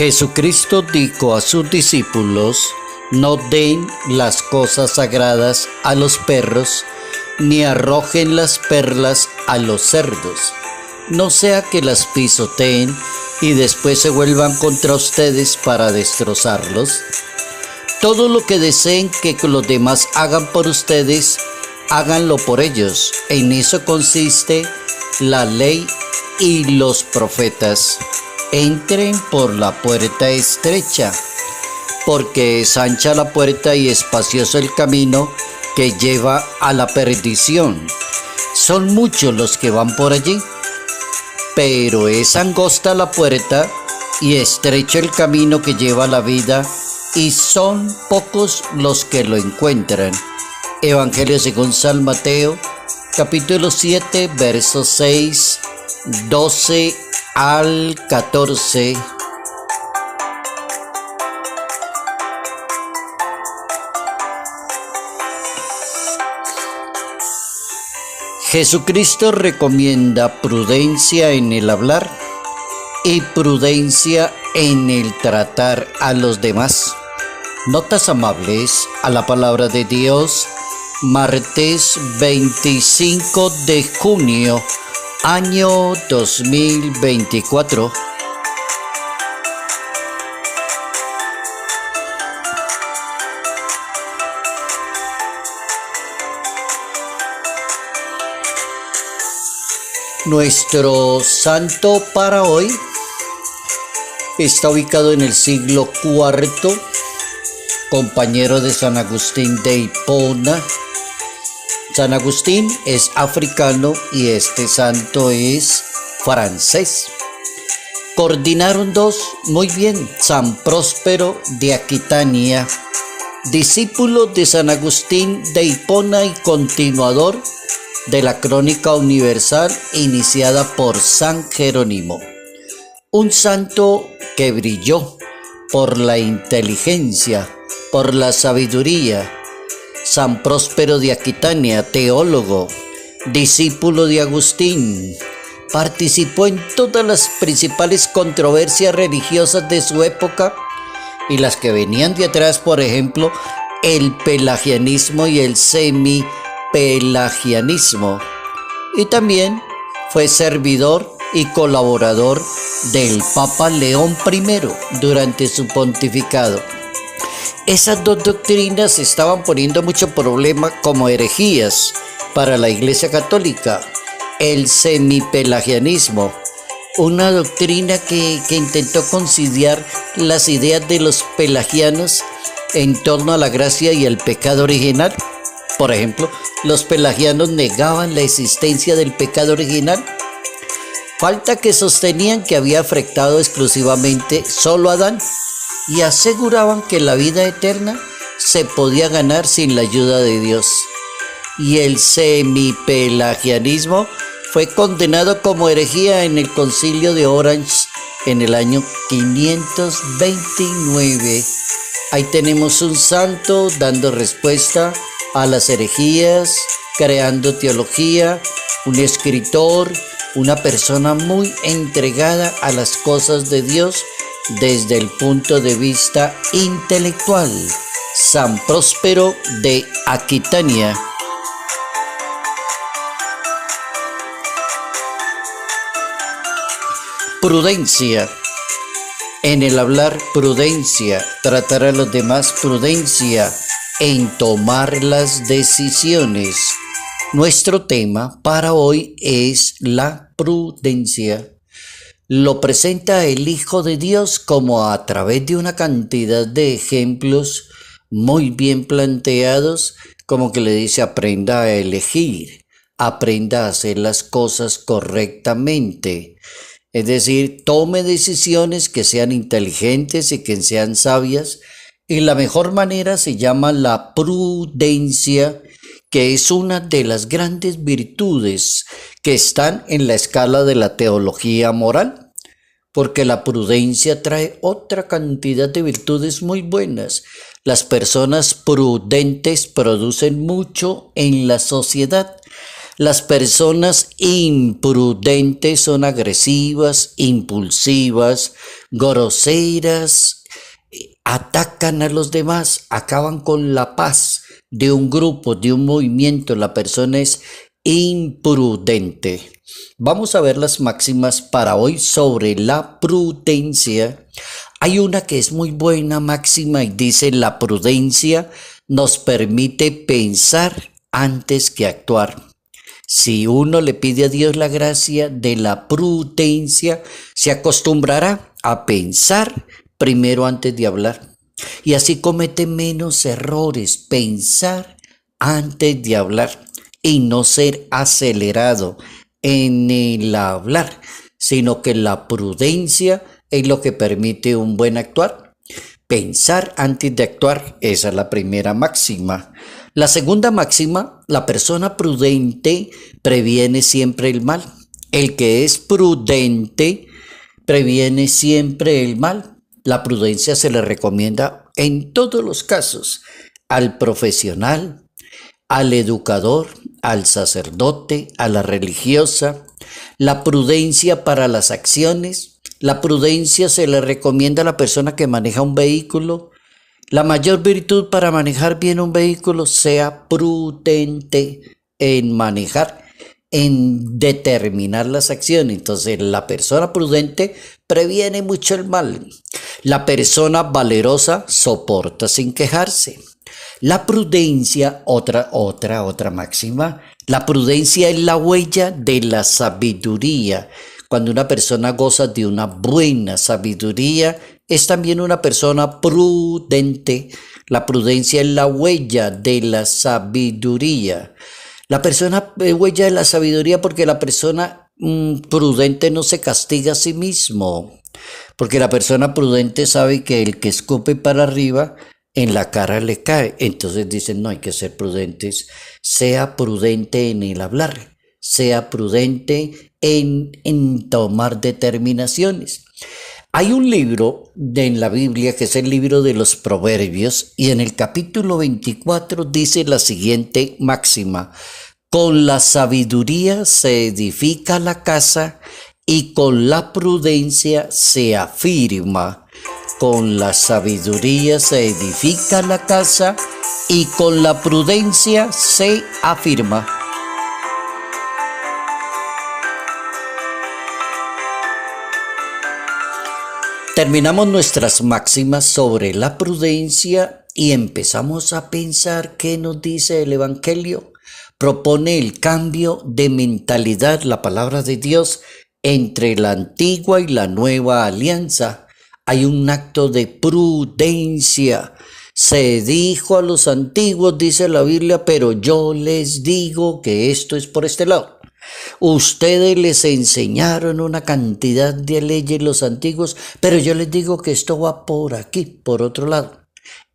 Jesucristo dijo a sus discípulos: no den las cosas sagradas a los perros, ni arrojen las perlas a los cerdos, no sea que las pisoteen y después se vuelvan contra ustedes para destrozarlos. Todo lo que deseen que los demás hagan por ustedes, háganlo por ellos. En eso consiste la ley y los profetas. Entren por la puerta estrecha, porque es ancha la puerta y espacioso el camino que lleva a la perdición. Son muchos los que van por allí, pero es angosta la puerta y estrecho el camino que lleva a la vida, y son pocos los que lo encuentran. Evangelio según San Mateo, capítulo 7, versos 6, 12 al 14. Jesucristo recomienda prudencia en el hablar y prudencia en el tratar a los demás. Notas amables a la palabra de Dios, martes 25 de junio, año 2024. Nuestro santo para hoy está ubicado en el siglo IV, compañero de San Agustín de Hipona. San Agustín es africano y este santo es francés. Coordinaron dos muy bien: San Próspero de Aquitania, discípulo de San Agustín de Hipona y continuador de la Crónica Universal iniciada por San Jerónimo. Un santo que brilló por la inteligencia, por la sabiduría. San Próspero de Aquitania, teólogo, discípulo de Agustín, participó en todas las principales controversias religiosas de su época y las que venían de atrás, por ejemplo, el pelagianismo y el semipelagianismo. Y también fue servidor y colaborador del Papa León I durante su pontificado. Esas dos doctrinas estaban poniendo mucho problema como herejías para la Iglesia Católica. El semipelagianismo, una doctrina que intentó conciliar las ideas de los pelagianos en torno a la gracia y el pecado original. Por ejemplo, los pelagianos negaban la existencia del pecado original, falta que sostenían que había afectado exclusivamente solo a Adán, y aseguraban que la vida eterna se podía ganar sin la ayuda de Dios. Y el semipelagianismo fue condenado como herejía en el Concilio de Orange en el año 529. Ahí tenemos un santo dando respuesta a las herejías, creando teología, un escritor, una persona muy entregada a las cosas de Dios desde el punto de vista intelectual. San Próspero de Aquitania. Prudencia. En el hablar, prudencia. Tratar a los demás, prudencia. En tomar las decisiones. Nuestro tema para hoy es la prudencia. Lo presenta el Hijo de Dios como a través de una cantidad de ejemplos muy bien planteados, como que le dice: aprenda a elegir, aprenda a hacer las cosas correctamente. Es decir, tome decisiones que sean inteligentes y que sean sabias, y la mejor manera se llama la prudencia, que es una de las grandes virtudes que están en la escala de la teología moral, porque la prudencia trae otra cantidad de virtudes muy buenas. Las personas prudentes producen mucho en la sociedad. Las personas imprudentes son agresivas, impulsivas, groseras, atacan a los demás, acaban con la paz de un grupo, de un movimiento. La persona es imprudente. Vamos a ver las máximas para hoy sobre la prudencia. Hay una que es muy buena máxima y dice: la prudencia nos permite pensar antes que actuar. Si uno le pide a Dios la gracia de la prudencia, se acostumbrará a pensar primero antes de hablar. Y así comete menos errores, pensar antes de hablar y no ser acelerado en el hablar, sino que la prudencia es lo que permite un buen actuar. Pensar antes de actuar, esa es la primera máxima. La segunda máxima: la persona prudente previene siempre el mal. El que es prudente previene siempre el mal. La prudencia se le recomienda en todos los casos: al profesional, al educador, al sacerdote, a la religiosa. La prudencia para las acciones. La prudencia se le recomienda a la persona que maneja un vehículo. La mayor virtud para manejar bien un vehículo: sea prudente en manejar, en determinar las acciones. Entonces, la persona prudente previene mucho el mal. La persona valerosa soporta sin quejarse. La prudencia, otra máxima: la prudencia es la huella de la sabiduría. Cuando una persona goza de una buena sabiduría, es también una persona prudente. La prudencia es la huella de la sabiduría. La persona huella de la sabiduría porque la persona prudente no se castiga a sí mismo. Porque la persona prudente sabe que el que escupe para arriba, en la cara le cae. Entonces dicen: no, hay que ser prudentes. Sea prudente en el hablar. Sea prudente en tomar determinaciones. Hay un libro en la Biblia que es el libro de los Proverbios, y en el capítulo 24 dice la siguiente máxima: con la sabiduría se edifica la casa y con la prudencia se afirma. Con la sabiduría se edifica la casa y con la prudencia se afirma. Terminamos nuestras máximas sobre la prudencia y empezamos a pensar qué nos dice el Evangelio. Propone el cambio de mentalidad, la palabra de Dios, entre la antigua y la nueva alianza. Hay un acto de prudencia. Se dijo a los antiguos, dice la Biblia, pero yo les digo que esto es por este lado. Ustedes les enseñaron una cantidad de leyes los antiguos, pero yo les digo que esto va por aquí, por otro lado.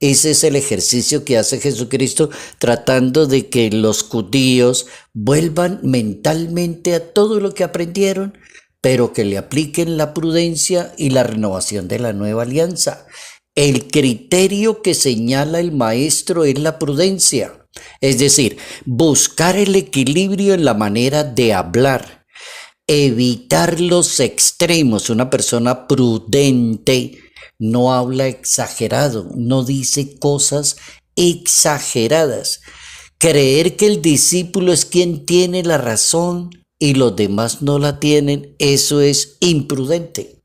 Ese es el ejercicio que hace Jesucristo, tratando de que los judíos vuelvan mentalmente a todo lo que aprendieron, pero que le apliquen la prudencia y la renovación de la nueva alianza. El criterio que señala el maestro es la prudencia. Es decir, buscar el equilibrio en la manera de hablar, evitar los extremos. Una persona prudente no habla exagerado, no dice cosas exageradas. Creer que el discípulo es quien tiene la razón y los demás no la tienen, eso es imprudente.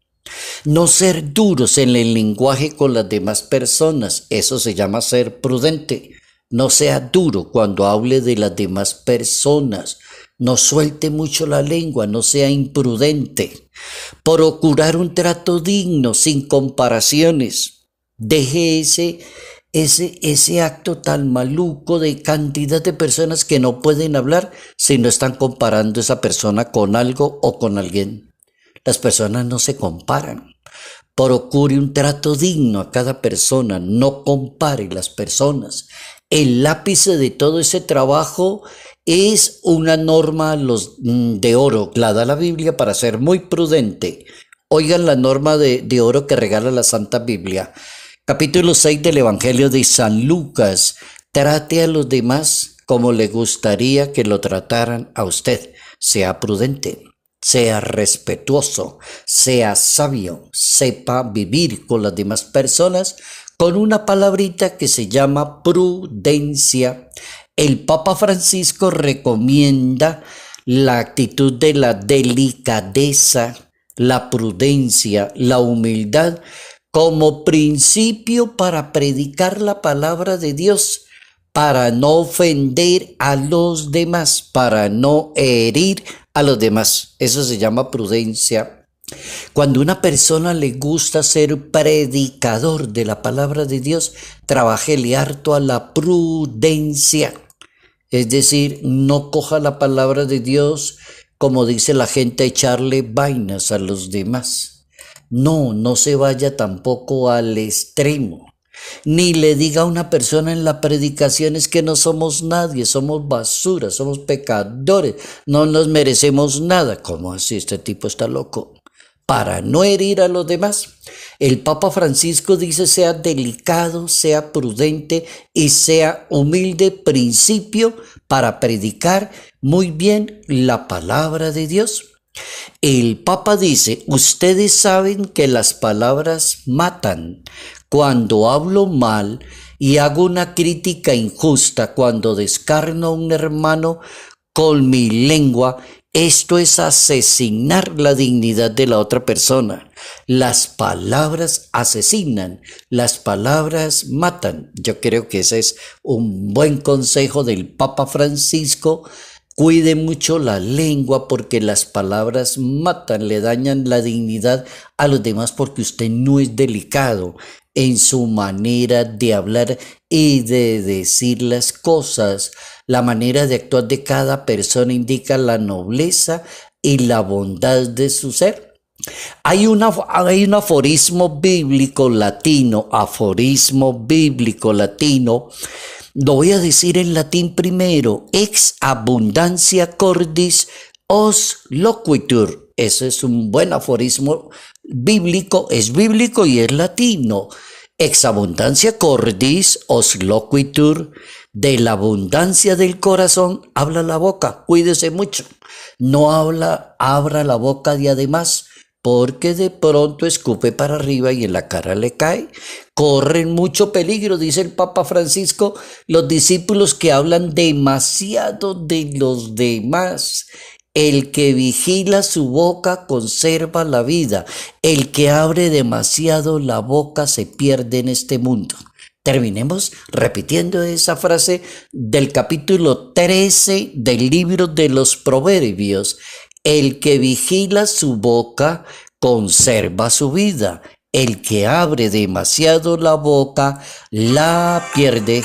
No ser duros en el lenguaje con las demás personas, eso se llama ser prudente. No sea duro cuando hable de las demás personas. No suelte mucho la lengua, no sea imprudente. Procurar un trato digno, sin comparaciones. Deje ese acto tan maluco de cantidad de personas que no pueden hablar si no están comparando a esa persona con algo o con alguien. Las personas no se comparan. Procure un trato digno a cada persona, no compare las personas. El ápice de todo ese trabajo es una norma de oro, la da la Biblia para ser muy prudente. Oigan la norma de oro que regala la Santa Biblia. Capítulo 6 del Evangelio de San Lucas. Trate a los demás como le gustaría que lo trataran a usted. Sea prudente, sea respetuoso, sea sabio, sepa vivir con las demás personas con una palabrita que se llama prudencia. El Papa Francisco recomienda la actitud de la delicadeza, la prudencia, la humildad como principio para predicar la palabra de Dios, para no ofender a los demás, para no herir a los demás. Eso se llama prudencia. Cuando una persona le gusta ser predicador de la palabra de Dios, trabájele harto a la prudencia. Es decir, no coja la palabra de Dios, como dice la gente, echarle vainas a los demás. No se vaya tampoco al extremo. Ni le diga a una persona en la predicación es que no somos nadie, somos basura, somos pecadores, no nos merecemos nada. ¿Cómo así? Este tipo está loco. Para no herir a los demás. El Papa Francisco dice: sea delicado, sea prudente y sea humilde, principio para predicar muy bien la palabra de Dios. El Papa dice: ustedes saben que las palabras matan. Cuando hablo mal y hago una crítica injusta, cuando descarno a un hermano con mi lengua, esto es asesinar la dignidad de la otra persona. Las palabras asesinan, las palabras matan. Yo creo que ese es un buen consejo del Papa Francisco. Cuide mucho la lengua porque las palabras matan, le dañan la dignidad a los demás porque usted no es delicado en su manera de hablar y de decir las cosas. La manera de actuar de cada persona indica la nobleza y la bondad de su ser. Hay un aforismo bíblico latino, lo voy a decir en latín primero: ex abundancia cordis os loquitur. Ese es un buen aforismo bíblico, es bíblico y es latino. Ex abundancia cordis os loquitur. De la abundancia del corazón habla la boca. Cuídese mucho. No abra la boca de además, porque de pronto escupe para arriba y en la cara le cae. Corren mucho peligro, dice el Papa Francisco, los discípulos que hablan demasiado de los demás. El que vigila su boca conserva la vida. El que abre demasiado la boca se pierde en este mundo. Terminemos repitiendo esa frase del capítulo 13 del libro de los Proverbios. El que vigila su boca conserva su vida. El que abre demasiado la boca la pierde.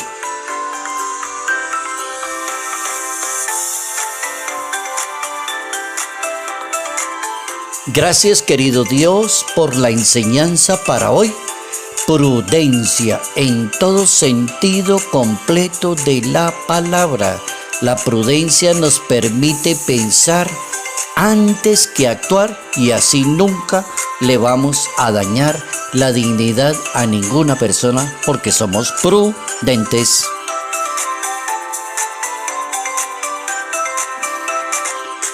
Gracias, querido Dios, por la enseñanza para hoy. Prudencia en todo sentido completo de la palabra. La prudencia nos permite pensar antes que actuar y así nunca le vamos a dañar la dignidad a ninguna persona porque somos prudentes.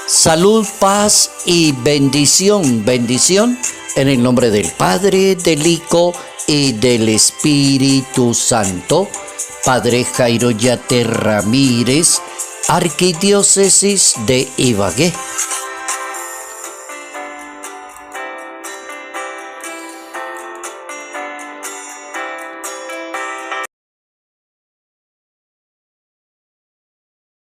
Salud, paz y bendición. Bendición en el nombre del Padre, del Hijo y del Espíritu Santo. Padre Jairo Yate Ramírez, Arquidiócesis de Ibagué.